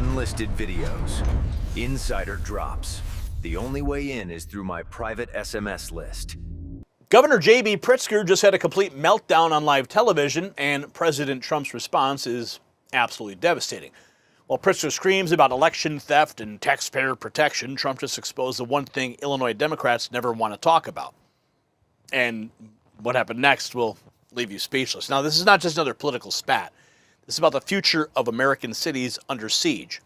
Unlisted videos. Insider drops. The only way in is through my private SMS list. Governor J.B. Pritzker just had a complete meltdown on live television, and President Trump's response is absolutely devastating. While Pritzker screams about election theft and taxpayer protection, Trump just exposed the one thing Illinois Democrats never want to talk about. And what happened next will leave you speechless. Now, this is not just another political spat. This is about the future of American cities under siege.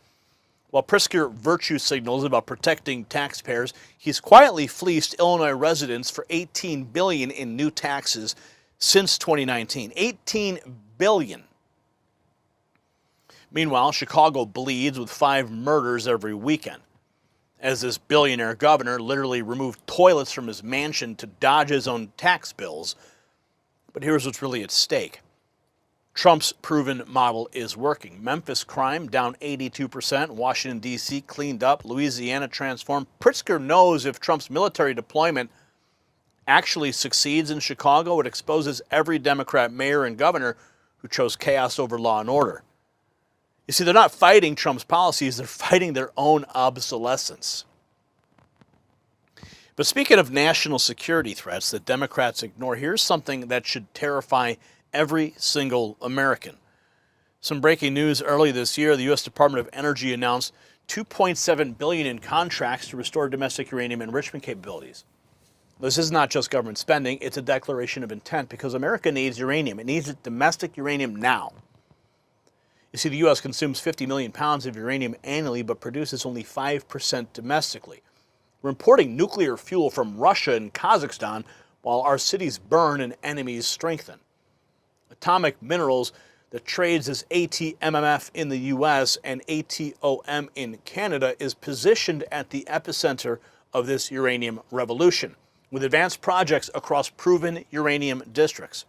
While Pritzker virtue signals about protecting taxpayers, he's quietly fleeced Illinois residents for $18 billion in new taxes since 2019. $18 billion. Meanwhile, Chicago bleeds with 5 murders every weekend, as this billionaire governor literally removed toilets from his mansion to dodge his own tax bills. But here's what's really at stake. Trump's proven model is working. Memphis crime down 82%. Washington, D.C. cleaned up. Louisiana transformed. Pritzker knows if Trump's military deployment actually succeeds in Chicago, it exposes every Democrat mayor and governor who chose chaos over law and order. You see, they're not fighting Trump's policies. They're fighting their own obsolescence. But speaking of national security threats that Democrats ignore, here's something that should terrify every single American. Some breaking news early this year, the U.S. Department of Energy announced $2.7 billion in contracts to restore domestic uranium enrichment capabilities. This is not just government spending, it's a declaration of intent because America needs uranium. It needs domestic uranium now. You see, the U.S. consumes 50 million pounds of uranium annually but produces only 5% domestically. We're importing nuclear fuel from Russia and Kazakhstan while our cities burn and enemies strengthen. Atomic Minerals, that trades as ATMMF in the U.S. and ATOM in Canada, is positioned at the epicenter of this uranium revolution, with advanced projects across proven uranium districts.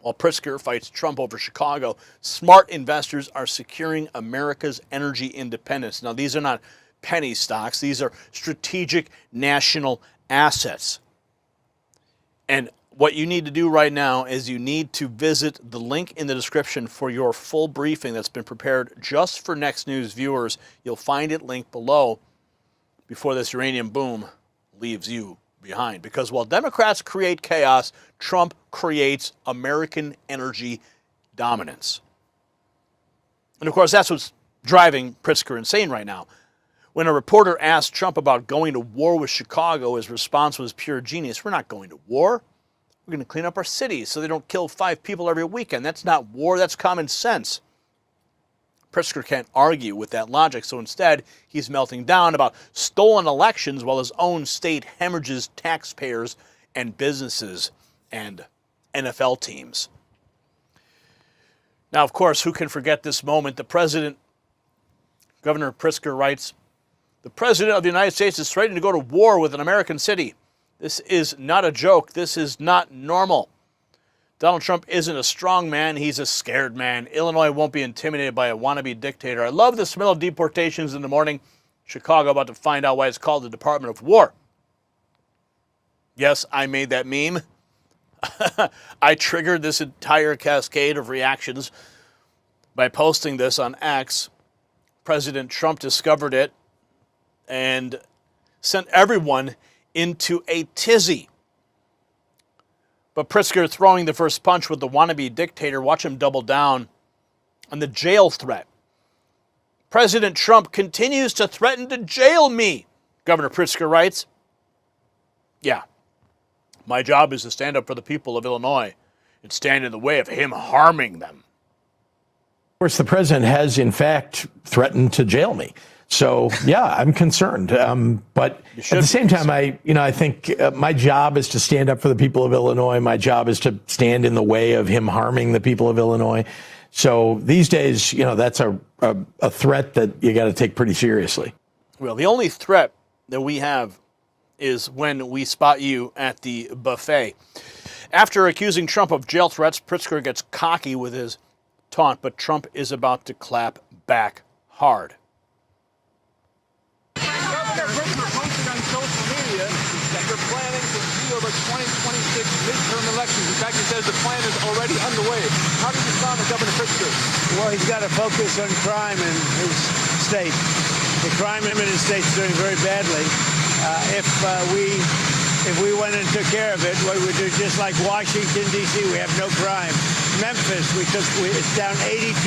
While Pritzker fights Trump over Chicago, smart investors are securing America's energy independence. Now, these are not penny stocks. These are strategic national assets. And what you need to do right now is you need to visit the link in the description for your full briefing that's been prepared just for Next News viewers. You'll find it linked below before this uranium boom leaves you behind. Because while Democrats create chaos, Trump creates American energy dominance. And of course, that's what's driving Pritzker insane right now. When a reporter asked Trump about going to war with Chicago, his response was pure genius. We're not going to war. We're going to clean up our cities so they don't kill 5 people every weekend. That's not war, that's common sense. Pritzker can't argue with that logic, so instead he's melting down about stolen elections while his own state hemorrhages taxpayers and businesses and NFL teams. Now, of course, who can forget this moment? Governor Pritzker writes, "The President of the United States is threatening to go to war with an American city. This is not a joke. This is not normal. Donald Trump isn't a strong man. He's a scared man. Illinois won't be intimidated by a wannabe dictator. I love the smell of deportations in the morning. Chicago about to find out why it's called the Department of War." Yes, I made that meme. I triggered this entire cascade of reactions by posting this on X. President Trump discovered it and sent everyone into a tizzy. But Pritzker throwing the first punch with the wannabe dictator. Watch him double down on the jail threat. "President Trump continues to threaten to jail me," Governor Pritzker writes. Yeah, my job is to stand up for the people of Illinois and stand in the way of him harming them. Of course, the president has, in fact, threatened to jail me. So, yeah, I'm concerned. But at the same time, I think my job is to stand up for the people of Illinois. My job is to stand in the way of him harming the people of Illinois. So these days, that's a threat that you got to take pretty seriously. Well, the only threat that we have is when we spot you at the buffet. After accusing Trump of jail threats, Pritzker gets cocky with his taunt, but Trump is about to clap back hard. Governor Pritzker posted on social media that they're planning to steal the 2026 midterm elections. In fact, he says the plan is already underway. How do you respond to Governor Pritzker? Well, he's got to focus on crime in his state. The crime in his state's doing very badly. If we went and took care of it, what we would do, just like Washington, D.C., we have no crime. Memphis, it's down 82%.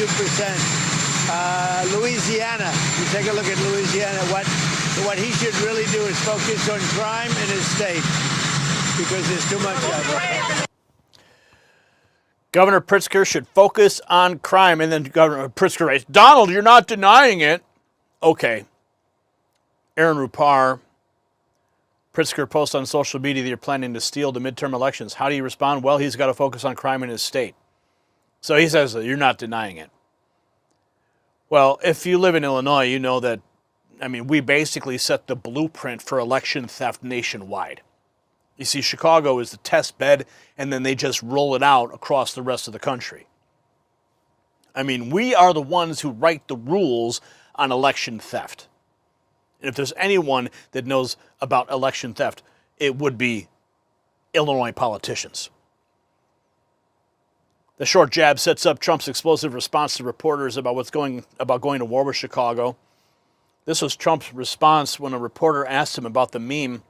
Louisiana, you take a look at Louisiana. What he should really do is focus on crime in his state because there's too much of it. Governor Pritzker should focus on crime. And then Governor Pritzker writes, Donald, you're not denying it. Okay. Aaron Rupar, Pritzker posts on social media that you're planning to steal the midterm elections. How do you respond? Well, he's got to focus on crime in his state. So he says that you're not denying it. Well, if you live in Illinois, you know that, we basically set the blueprint for election theft nationwide. You see, Chicago is the test bed, and then they just roll it out across the rest of the country. We are the ones who write the rules on election theft. And if there's anyone that knows about election theft, it would be Illinois politicians. The short jab sets up Trump's explosive response to reporters about going to war with Chicago. This was Trump's response when a reporter asked him about the meme.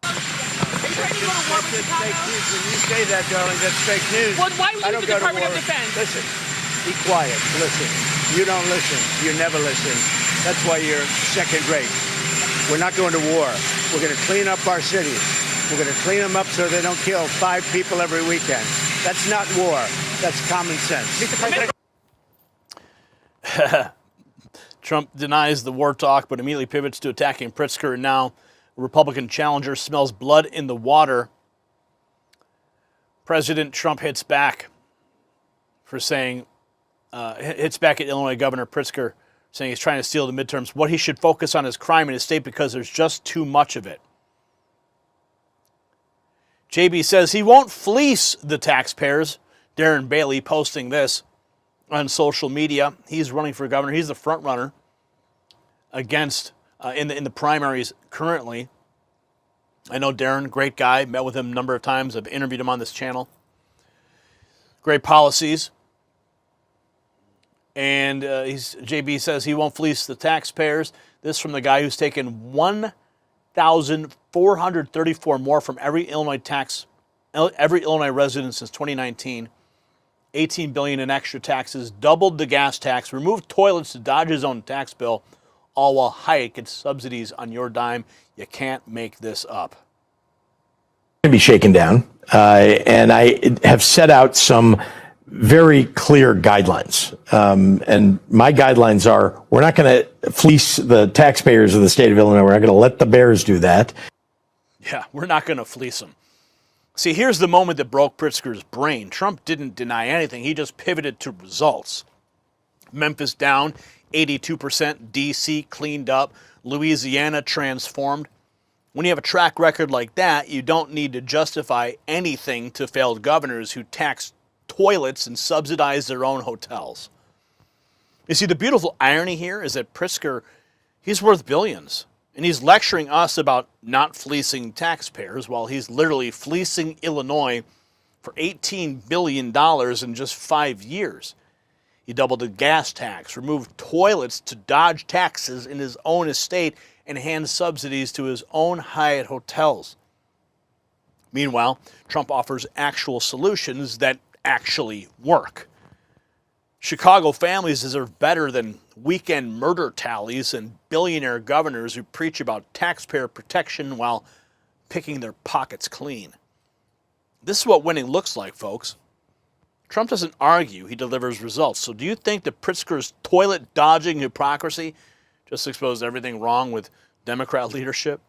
That's fake news. When you say that, darling, that's fake news. Well, why would the Department of Defense? Listen, be quiet. Listen. You don't listen. You never listen. That's why you're second rate. We're not going to war. We're going to clean up our cities. We're going to clean them up so they don't kill 5 people every weekend. That's not war. That's common sense. Trump denies the war talk, but immediately pivots to attacking Pritzker. And now Republican challenger smells blood in the water. President Trump hits back for saying, hits back at Illinois Governor Pritzker, saying he's trying to steal the midterms. What he should focus on is crime in his state because there's just too much of it. JB says he won't fleece the taxpayers. Darren Bailey posting this on social media. He's running for governor. He's the front runner against in the primaries currently. I know Darren, great guy. Met with him a number of times. I've interviewed him on this channel. Great policies. And JB says he won't fleece the taxpayers. This from the guy who's taken 1,434 more from every Illinois resident since 2019. $18 billion in extra taxes, doubled the gas tax, removed toilets to dodge his own tax bill, all while Hyatt gets subsidies on your dime. You can't make this up. Going to be shaken down, and I have set out some very clear guidelines. And my guidelines are, we're not going to fleece the taxpayers of the state of Illinois. We're not going to let the bears do that. Yeah, we're not going to fleece them. See, here's the moment that broke Pritzker's brain. Trump didn't deny anything. He just pivoted to results. Memphis down 82%, D.C. cleaned up, Louisiana transformed. When you have a track record like that, you don't need to justify anything to failed governors who tax toilets and subsidize their own hotels. You see, the beautiful irony here is that Pritzker, he's worth billions. And he's lecturing us about not fleecing taxpayers while he's literally fleecing Illinois for $18 billion in just 5 years. He doubled the gas tax, removed toilets to dodge taxes in his own estate, and hands subsidies to his own Hyatt hotels. Meanwhile, Trump offers actual solutions that actually work. Chicago families deserve better than weekend murder tallies and billionaire governors who preach about taxpayer protection while picking their pockets clean. This is what winning looks like, folks. Trump doesn't argue, he delivers results. So do you think that Pritzker's toilet-dodging hypocrisy just exposed everything wrong with Democrat leadership?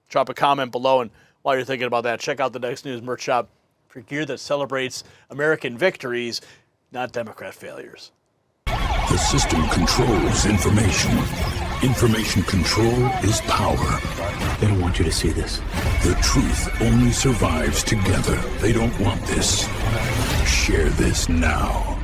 Drop a comment below, and while you're thinking about that, check out the Next News merch shop for gear that celebrates American victories, not Democrat failures. The system controls information. Information control is power. They don't want you to see this. The truth only survives together. They don't want this. Share this now.